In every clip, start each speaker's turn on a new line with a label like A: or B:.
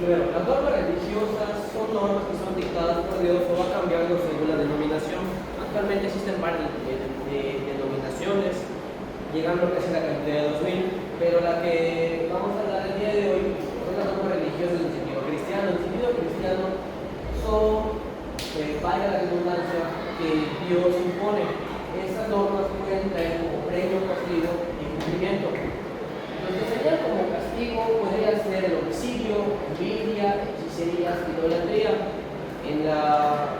A: Primero, las normas religiosas son normas que son dictadas por Dios o va cambiando según la denominación. Actualmente existen varias denominaciones, llegando a casi la cantidad de 2000, pero la que vamos a hablar el día de hoy son las normas religiosas en el sentido cristiano. En el sentido cristiano son, vaya la redundancia, que Dios impone. Esas normas pueden traer como premio, castigo y cumplimiento. Lo que sería como castigo podría ser el homicidio, envidia, hechicerías, idolatría. En la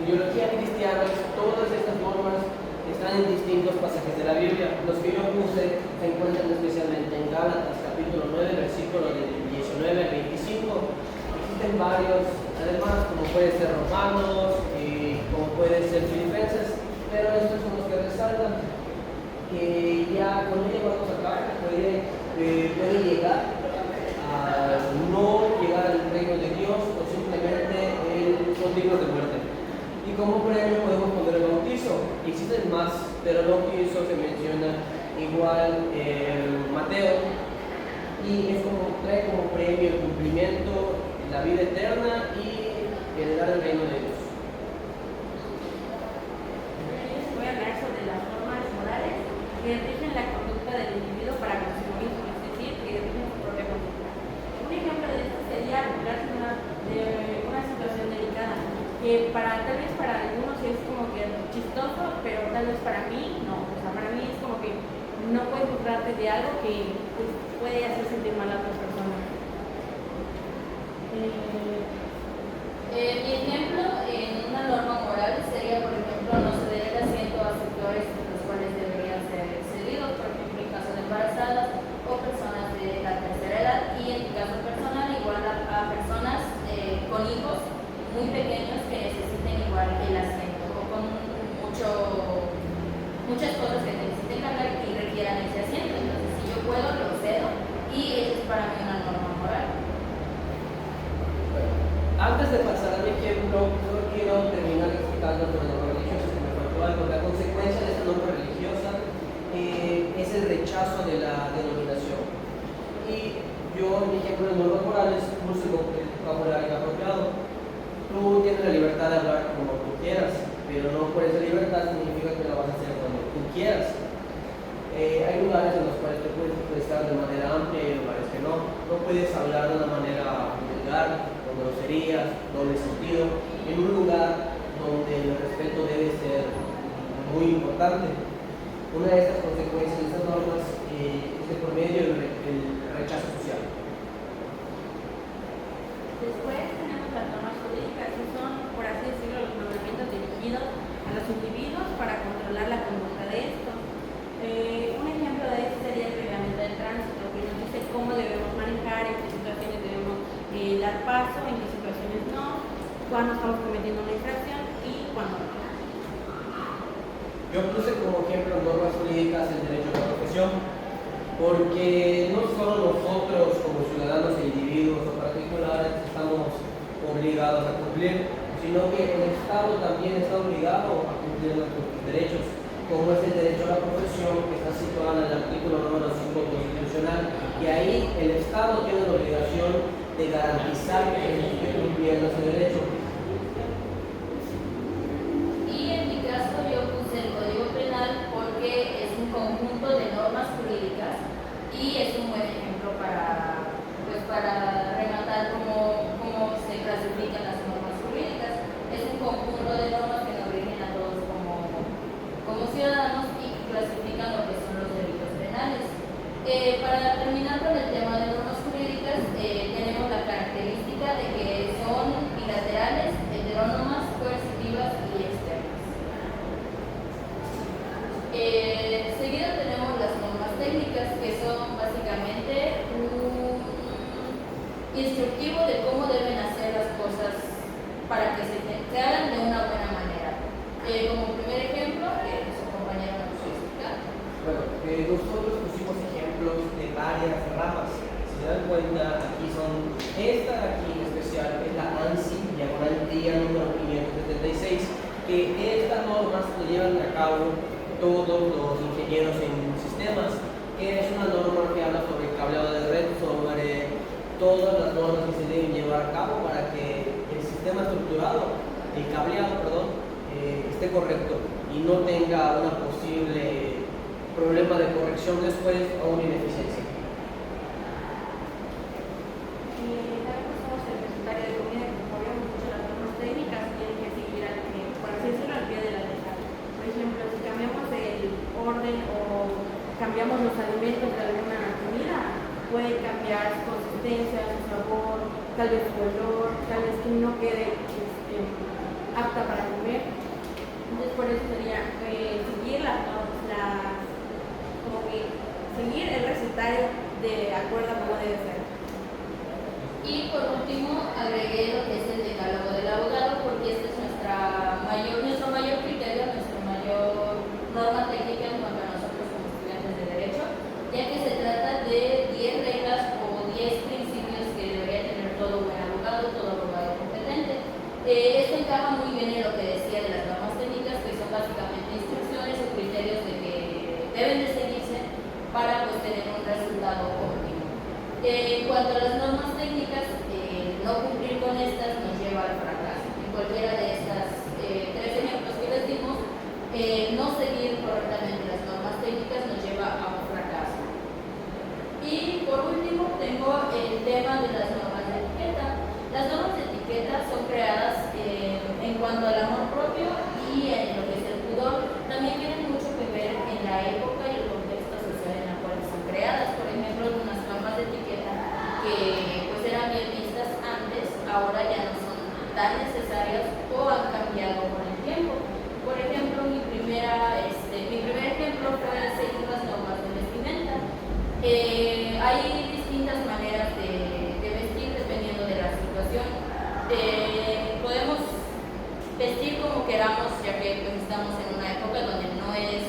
A: ideología cristiana, todas estas normas están en distintos pasajes de la Biblia. Los que yo puse se encuentran especialmente en Gálatas, capítulo 9, versículos del 19 al 25. Existen varios, además, como puede ser Romanos, como puede ser Filipenses, pero estos son los que resaltan. Que ya con ello vamos a acabar, puede llegar a no llegar al reino de Dios o simplemente son dignos de muerte. Y como premio podemos poner el bautizo. Existen más, pero el bautizo se menciona igual en Mateo y es como trae como premio el cumplimiento, la vida eterna y heredar el reino de Dios.
B: Voy a hablar sobre las normas morales que rigen la conducta del individuo para consigo mismo, es decir, que rigen su propia conducta. Un ejemplo de esto sería hablarse de una situación delicada, que tal vez para algunos es como que chistoso, pero tal vez para mí no. O sea, para mí es como que no puedes burlarte de algo que pues, puede hacer sentir mal a otras personas.
C: Mi ejemplo en una norma moral sería, por ejemplo, no ceder el asiento a sectores los cuales deberían ser cedidos, por ejemplo, en caso de embarazadas o personas de la tercera edad, y en mi caso personal, igual a personas con hijos muy pequeños que necesiten igual el asiento o con muchas cosas que necesiten cargar y requieran ese asiento. Entonces, si yo puedo, lo cedo, y eso es para mí una norma moral.
A: Antes de pasar a mi ejemplo, solo quiero terminar explicando sobre la norma religiosa, que me faltó algo. La consecuencia de esta norma religiosa es el rechazo de la denominación. Y yo, en mi ejemplo de normas morales, puse el vocabulario apropiado. Tú tienes la libertad de hablar como tú quieras, pero no por esa libertad significa que la vas a hacer cuando tú quieras. Hay lugares en los cuales te puedes expresar de manera amplia y lugares que no. No puedes hablar de una manera vulgar, con groserías, doble sentido, en un lugar donde el respeto debe ser muy importante. Una de estas consecuencias de estas normas es de por medio el rechazo social.
B: Después tenemos las normas jurídicas, que son, por así decirlo, los mandamientos dirigidos a los individuos para controlar la conducta de estos. Un ejemplo de esto sería el reglamento del tránsito, que nos dice cómo debemos manejar, en qué situaciones debemos dar paso, en qué situaciones no, cuándo estamos cometiendo una infracción y cuándo no.
A: Yo puse como ejemplo normas jurídicas el derecho a la profesión, porque no solo nosotros como ciudadanos e individuos o particulares estamos obligados a cumplir, sino que el Estado también está obligado a cumplir nuestros derechos, como es el derecho a la profesión, que está situado en el artículo número 5 constitucional, y ahí el Estado tiene la obligación de garantizar que se esté cumpliendo ese derecho.
C: Y en mi caso yo puse el Código Penal porque es un conjunto de normas jurídicas y es un buen ejemplo para rematar cómo se clasifican las normas jurídicas. Es un conjunto de normas que nos rigen a todos como ciudadanos y clasifican lo que son los delitos penales. Para terminar con el tema de normas jurídicas, tenemos la característica de que son bilaterales, heterónomas, coercitivas y externas. Seguido tenemos las normas técnicas, que son básicamente un instructivo de cómo deben hacer las cosas para que se hagan de una buena manera. Como primer ejemplo, su compañero nos puede explicar.
A: Bueno, nosotros pusimos ejemplos de varias ramas. Si se dan cuenta, aquí esta de aquí en especial es la ANSI, diagonal día número 576, que estas normas se llevan a cabo todos los ingenieros en sistemas, que es una norma que habla sobre cableado de red, sobre todas las normas que llevar a cabo para que el sistema estructurado, el cableado, perdón, esté correcto y no tenga una posible problema de corrección después o una ineficiencia.
B: También somos el recetario de comida que apoyamos mucho las normas técnicas y hay que seguir, por así decirlo, al pie de la letra. Por ejemplo, si cambiamos el orden o cambiamos los alimentos de alguna comida, puede cambiar su consistencia, su sabor, tal vez su olor, tal vez que no quede apta para comer. Entonces por eso sería seguir como que seguir el recetario de acuerdo a cómo debe ser.
C: Y por último agregué lo que es el decálogo del abogado, porque este es nuestro mayor criterio, nuestra mayor norma técnica en cuanto a nosotros como estudiantes de Derecho, ya que se trata de 10 reglas o 10 principios que debería tener todo buen abogado, todo abogado competente. Esto encaja muy bien en lo que decía de las normas técnicas, que son básicamente instrucciones o criterios de que deben de seguirse para pues, tener un resultado óptimo. En cuanto a las normas técnicas, no cumplir con estas nos lleva al fracaso. En cualquiera de estas 3 ejemplos que les dimos, no seguir correctamente las normas técnicas nos lleva a un fracaso. Y por último tengo el tema de las normas de etiqueta. Las normas de etiqueta son creadas en cuanto al amor propio y en lo que es el pudor. También tienen mucho que ver en la época y el contexto social en el cual son creadas. Por ejemplo, unas normas de etiqueta que pues eran bien vistas antes, ahora ya no son tan necesarias o han cambiado con el tiempo. Por ejemplo, mi primer ejemplo fue seguir las normas de vestimenta. Hay distintas maneras de vestir dependiendo de la situación. Podemos vestir como queramos, ya que pues, estamos en una época donde no es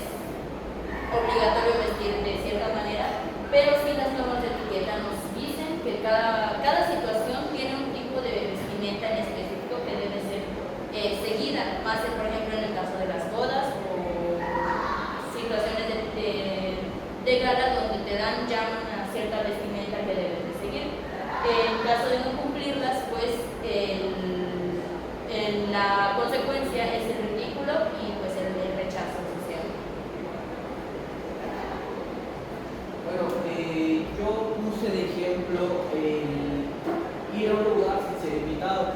C: obligatorio vestir de cierta manera, pero sí las normas de etiqueta nos dicen que cada situación tiene un tipo de vestimenta en específico que debe ser seguida, más por ejemplo en el caso de las bodas o situaciones de gala donde te dan ya una cierta vestimenta que debes de seguir. En caso de no cumplirlas, pues la consecuencia es el ridículo y pues el rechazo social.
A: Bueno, yo puse de ejemplo ir a un lugar sin ser invitado.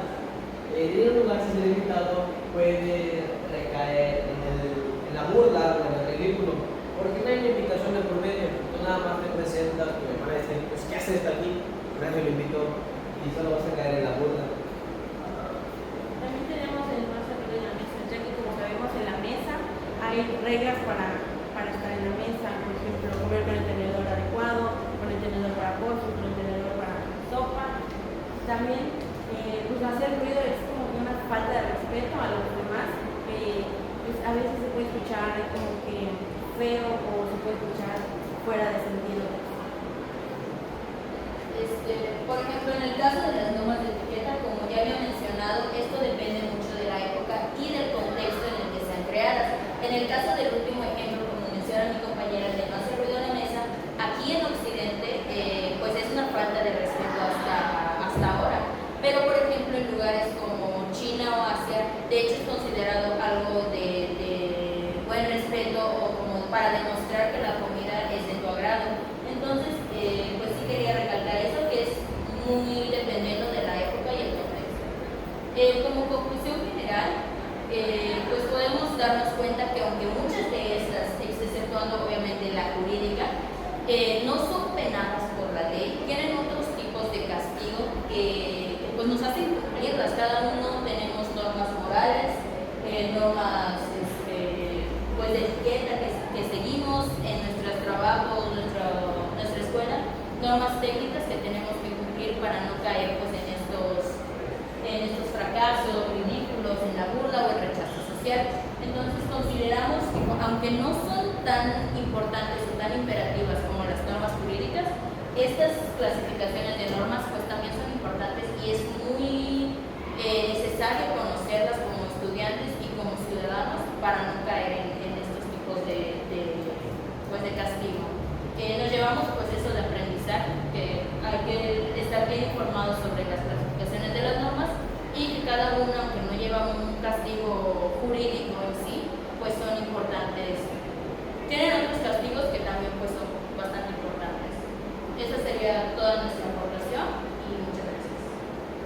A: Ir a un lugar sin ser invitado puede recaer en la burla o en el ridículo, porque no hay una invitación de por medio. Tú nada más te presentas, tu hermana dice, pues ¿qué haces aquí? Nadie lo invitó y solo vas a caer en la burla.
B: También tenemos el no hacer ruido en la mesa, ya que como sabemos en la mesa hay reglas para estar en la mesa, por ejemplo, comer con el tenedor adecuado, con el tenedor para postre, con el tenedor para sopa. También pues hacer ruido es como una falta de respeto a los demás, pues, a veces se puede escuchar como que feo o se puede escuchar fuera de sentido.
C: Por ejemplo, en el caso de las normas de etiqueta, como ya había mencionado, esto depende mucho de la época y del contexto en el que sean creadas. En el caso del último ejemplo, como menciona mi compañera, de no hacer ruido en la mesa, aquí en Occidente, pues es una falta de respeto hasta ahora. Pero, por ejemplo, en lugares como China o Asia, de hecho es considerado algo de buen respeto o como para demostrar que la comida es de tu agrado. Entonces, pues sí quería recalcar eso, que es muy dependiendo de la época y el contexto. Como conclusión general, pues podemos darnos cuenta que aunque muchas de estas, exceptuando obviamente la jurídica, no son penadas por la ley, tienen otros tipos de castigo que pues nos hacen cumplirlas. Cada uno tenemos normas morales, normas pues de etiqueta que seguimos en nuestros trabajos, nuestra escuela, normas técnicas que tenemos que cumplir para no caer pues en estos fracasos ridículos, en la burla o el rechazo social. Entonces consideramos que aunque no son tan importantes o tan imperativas como las normas jurídicas, estas clasificaciones de normas pues también son importantes y es muy necesario conocerlas como estudiantes y como ciudadanos para no caer en estos tipos de castigo. Nos llevamos pues eso de aprendizaje, que hay que estar bien informados sobre las clasificaciones jurídico en sí, pues son importantes. Tienen otros castigos que también pues son bastante importantes. Esa sería toda nuestra aportación.